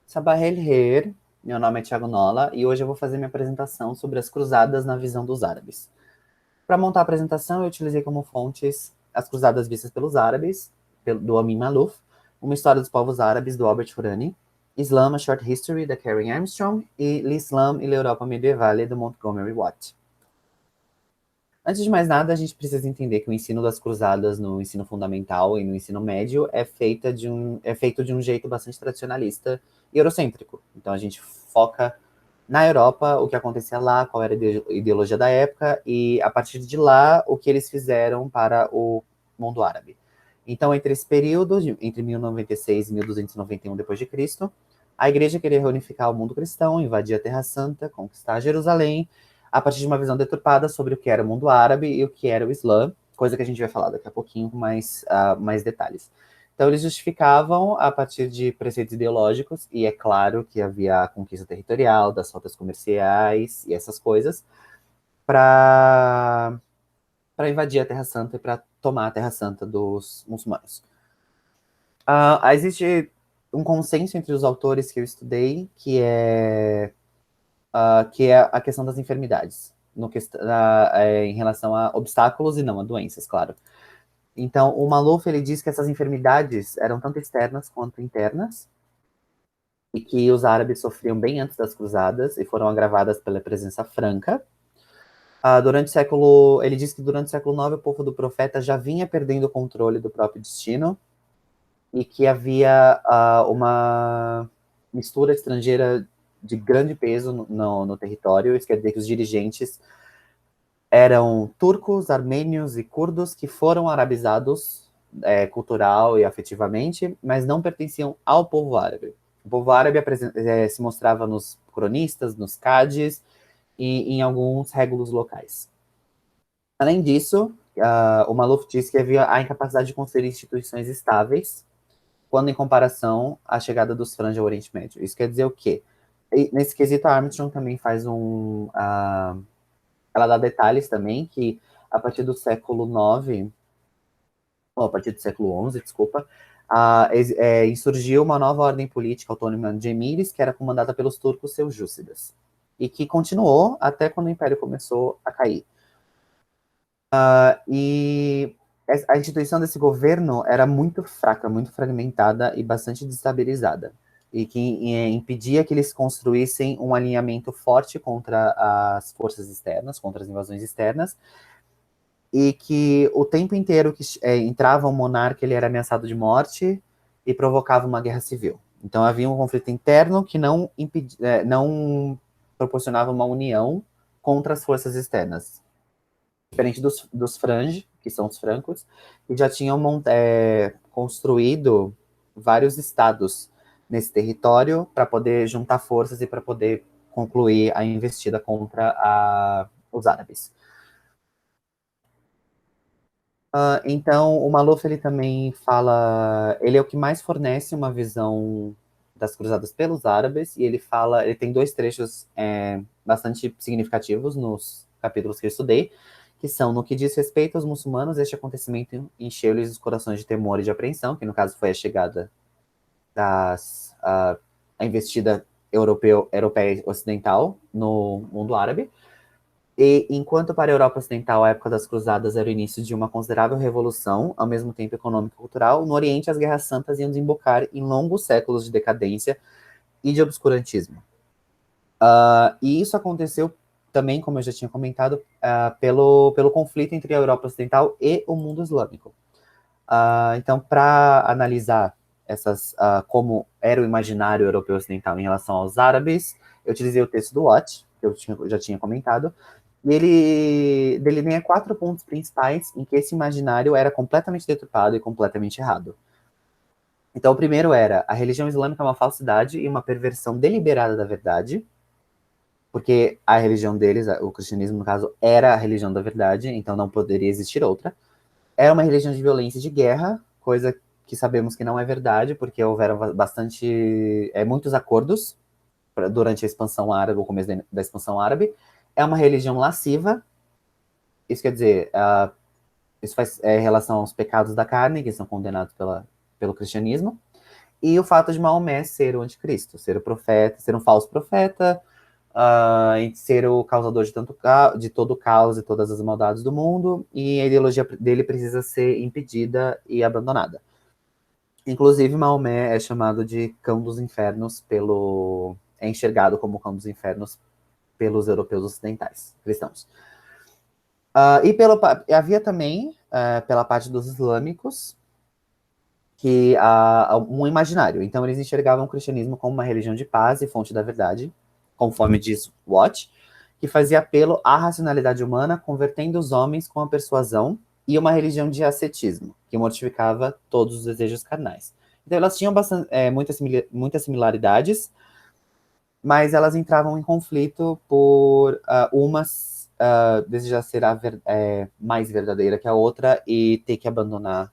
Sabah el Khair, meu nome é Thiago Nola e hoje eu vou fazer minha apresentação sobre as cruzadas na visão dos árabes. Para montar a apresentação, eu utilizei como fontes As Cruzadas Vistas pelos Árabes, do Amin Maalouf, Uma História dos Povos Árabes, do Albert Hourani, Islam, A Short History, da Karen Armstrong, e L'Islam e l'Europa Medievale, do Montgomery Watt. Antes de mais nada, a gente precisa entender que o ensino das cruzadas no ensino fundamental e no ensino médio é feito de um jeito bastante tradicionalista e eurocêntrico. Então a gente foca na Europa o que acontecia lá, qual era a ideologia da época, e a partir de lá o que eles fizeram para o mundo árabe. Então, entre esse período, entre 1096 e 1291 d.C., a igreja queria reunificar o mundo cristão, invadir a Terra Santa, conquistar Jerusalém, a partir de uma visão deturpada sobre o que era o mundo árabe e o que era o Islã, coisa que a gente vai falar daqui a pouquinho com mais detalhes. Então, eles justificavam a partir de preceitos ideológicos, e é claro que havia a conquista territorial, das rotas comerciais e essas coisas, para invadir a Terra Santa e para tomar a Terra Santa dos muçulmanos. Existe um consenso entre os autores que eu estudei, que é a questão das enfermidades, em relação a obstáculos e não a doenças, claro. Então, o Maalouf, ele diz que essas enfermidades eram tanto externas quanto internas, e que os árabes sofriam bem antes das cruzadas e foram agravadas pela presença franca. Ele diz que durante o século IX o povo do profeta já vinha perdendo o controle do próprio destino e que havia uma mistura estrangeira de grande peso no território. Isso quer dizer que os dirigentes eram turcos, armênios e curdos que foram arabizados cultural e afetivamente, mas não pertenciam ao povo árabe. O povo árabe se mostrava nos cronistas, nos cadis e em alguns régulos locais. Além disso, o Maalouf diz que havia a incapacidade de construir instituições estáveis quando em comparação à chegada dos frangos ao Oriente Médio. Isso quer dizer o quê? E, nesse quesito, a Armstrong também faz ela dá detalhes também que a partir do século IX, ou a partir do século XI, desculpa, insurgiu uma nova ordem política autônoma de emires, que era comandada pelos turcos seljúcidas, e que continuou até quando o Império começou a cair. E a instituição desse governo era muito fraca, muito fragmentada e bastante destabilizada, e que impedia que eles construíssem um alinhamento forte contra as forças externas, contra as invasões externas, e que o tempo inteiro que entrava um monarca, ele era ameaçado de morte e provocava uma guerra civil. Então havia um conflito interno que não proporcionava uma união contra as forças externas. Diferente dos Frange, que são os francos, que já tinham construído vários estados nesse território para poder juntar forças e para poder concluir a investida contra os árabes. Então, o Maalouf, ele também fala, ele é o que mais fornece uma visão das cruzadas pelos árabes, e ele tem dois trechos bastante significativos nos capítulos que eu estudei, que são: no que diz respeito aos muçulmanos, este acontecimento encheu-lhes os corações de temor e de apreensão, que no caso foi a chegada a investida europeia ocidental no mundo árabe. E enquanto para a Europa Ocidental a época das cruzadas era o início de uma considerável revolução, ao mesmo tempo econômica e cultural, no Oriente as guerras santas iam desembocar em longos séculos de decadência e de obscurantismo. E isso aconteceu também, como eu já tinha comentado, pelo conflito entre a Europa Ocidental e o mundo islâmico. Então, para analisar como era o imaginário europeu ocidental em relação aos árabes, eu utilizei o texto do Watt, que eu já tinha comentado, e ele delineia 4 pontos principais em que esse imaginário era completamente deturpado e completamente errado. Então, o primeiro era: a religião islâmica é uma falsidade e uma perversão deliberada da verdade, porque a religião deles, o cristianismo, no caso, era a religião da verdade, então não poderia existir outra. Era uma religião de violência e de guerra, coisa que sabemos que não é verdade, porque houveram muitos acordos durante a expansão árabe, o começo da expansão árabe. É uma religião lasciva, isso quer dizer, isso faz relação aos pecados da carne, que são condenados pelo cristianismo, e o fato de Maomé ser o anticristo, ser o profeta, ser um falso profeta, e ser o causador de todo o caos e todas as maldades do mundo, e a ideologia dele precisa ser impedida e abandonada. Inclusive, Maomé é chamado de cão dos infernos é enxergado como cão dos infernos pelos europeus ocidentais, cristãos. Havia também, pela parte dos islâmicos, que um imaginário. Então, eles enxergavam o cristianismo como uma religião de paz e fonte da verdade, conforme diz Watt, que fazia apelo à racionalidade humana, convertendo os homens com a persuasão, e uma religião de ascetismo, que mortificava todos os desejos carnais. Então, elas tinham muitas similaridades, mas elas entravam em conflito por umas desejar ser mais verdadeira que a outra e ter que abandonar.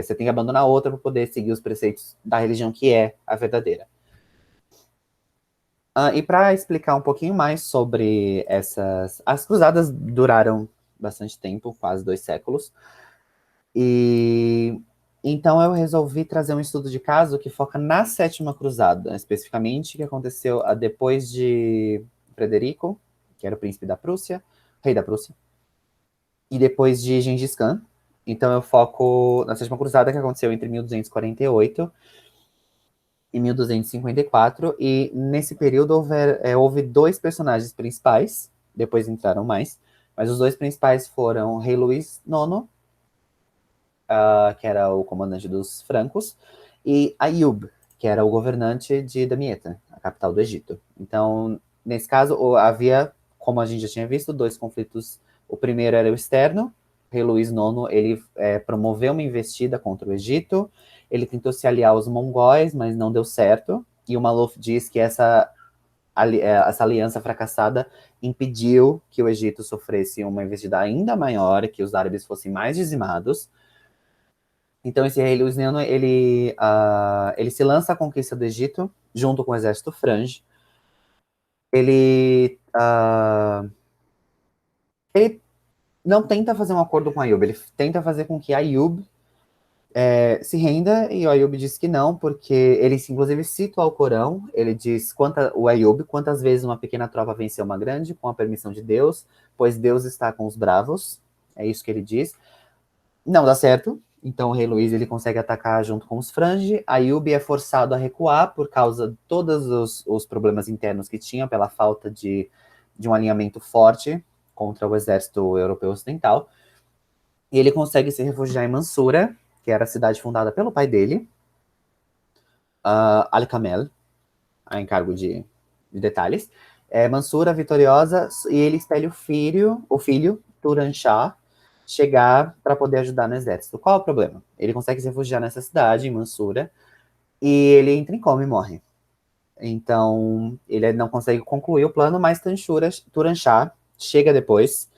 Você tem que abandonar a outra para poder seguir os preceitos da religião que é a verdadeira. E para explicar um pouquinho mais sobre as cruzadas duraram bastante tempo, quase 2 séculos. E então eu resolvi trazer um estudo de caso que foca na Sétima Cruzada, especificamente, que aconteceu depois de Frederico, que era o príncipe da Prússia, rei da Prússia, e depois de Gengis Khan. Então eu foco na Sétima Cruzada, que aconteceu entre 1248 e 1254, e nesse período houve 2 personagens principais, depois entraram mais, mas os 2 principais foram o rei Luís IX, que era o comandante dos francos, e Ayub, que era o governante de Damieta, a capital do Egito. Então, nesse caso, havia, como a gente já tinha visto, 2 conflitos. O primeiro era o externo. O rei Luís IX, ele promoveu uma investida contra o Egito. Ele tentou se aliar aos mongóis, mas não deu certo. E o Maluf diz que essa aliança fracassada impediu que o Egito sofresse uma investida ainda maior, que os árabes fossem mais dizimados. Então, esse rei Luís IX, ele se lança à conquista do Egito, junto com o exército frange. Ele não tenta fazer um acordo com Ayub, ele tenta fazer com que Ayub se renda, e o Ayub diz que não, porque ele inclusive cita o Alcorão, ele diz, o Ayub, quantas vezes uma pequena tropa venceu uma grande, com a permissão de Deus, pois Deus está com os bravos, é isso que ele diz. Não dá certo, então o rei Luís ele consegue atacar junto com os frange. Ayub é forçado a recuar por causa de todos os problemas internos que tinha, pela falta de um alinhamento forte contra o exército europeu ocidental. E ele consegue se refugiar em Mansura, que era a cidade fundada pelo pai dele, Al-Kamel, a encargo de detalhes. Mansura vitoriosa, e ele espelha o filho Turan Shah, chegar para poder ajudar no exército. Qual é o problema? Ele consegue se refugiar nessa cidade, em Mansura, e ele entra em coma e morre. Então, ele não consegue concluir o plano, mas Turan Shah chega depois,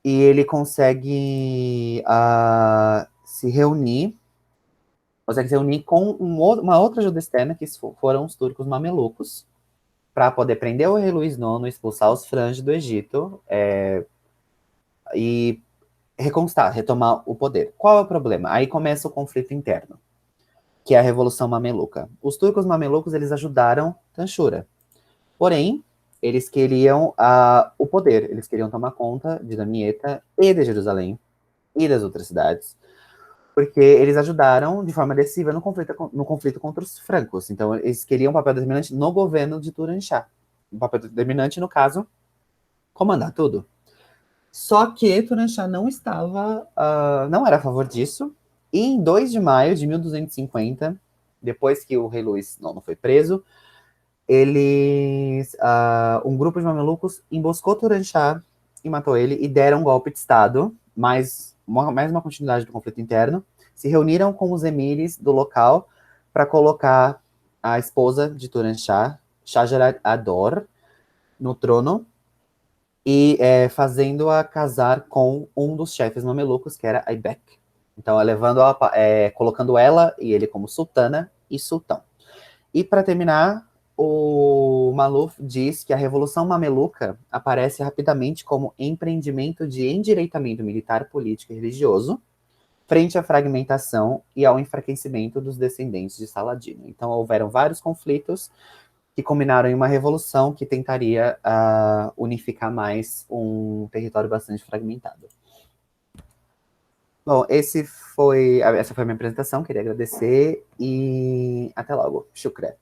e ele consegue se reunir com uma outra ajuda externa, que foram os turcos mamelucos, para poder prender o rei Luís IX, expulsar os franges do Egito, e retomar o poder. Qual é o problema? Aí começa o conflito interno, que é a Revolução Mameluca. Os turcos mamelucos, eles ajudaram Tanshura. Porém, eles queriam o poder. Eles queriam tomar conta de Damieta e de Jerusalém e das outras cidades, porque eles ajudaram de forma decisiva no conflito contra os francos. Então, eles queriam um papel determinante no governo de Turan Shah. Um papel determinante, no caso, comandar tudo. Só que Turan Shah não era a favor disso, e em 2 de maio de 1250, depois que o rei Luís IX foi preso, um grupo de mamelucos emboscou Turan Shah e matou ele, e deram um golpe de Estado, mais uma continuidade do conflito interno, se reuniram com os emires do local para colocar a esposa de Turan Shah, Shajarat ad-Dor, no trono, e fazendo-a casar com um dos chefes mamelucos, que era Aibek. Então, colocando ela e ele como sultana e sultão. E para terminar, o Maluf diz que a Revolução Mameluca aparece rapidamente como empreendimento de endireitamento militar, político e religioso, frente à fragmentação e ao enfraquecimento dos descendentes de Saladino. Então, houveram vários conflitos que culminaram em uma revolução que tentaria unificar mais um território bastante fragmentado. Bom, essa foi a minha apresentação, queria agradecer e até logo. Shukra.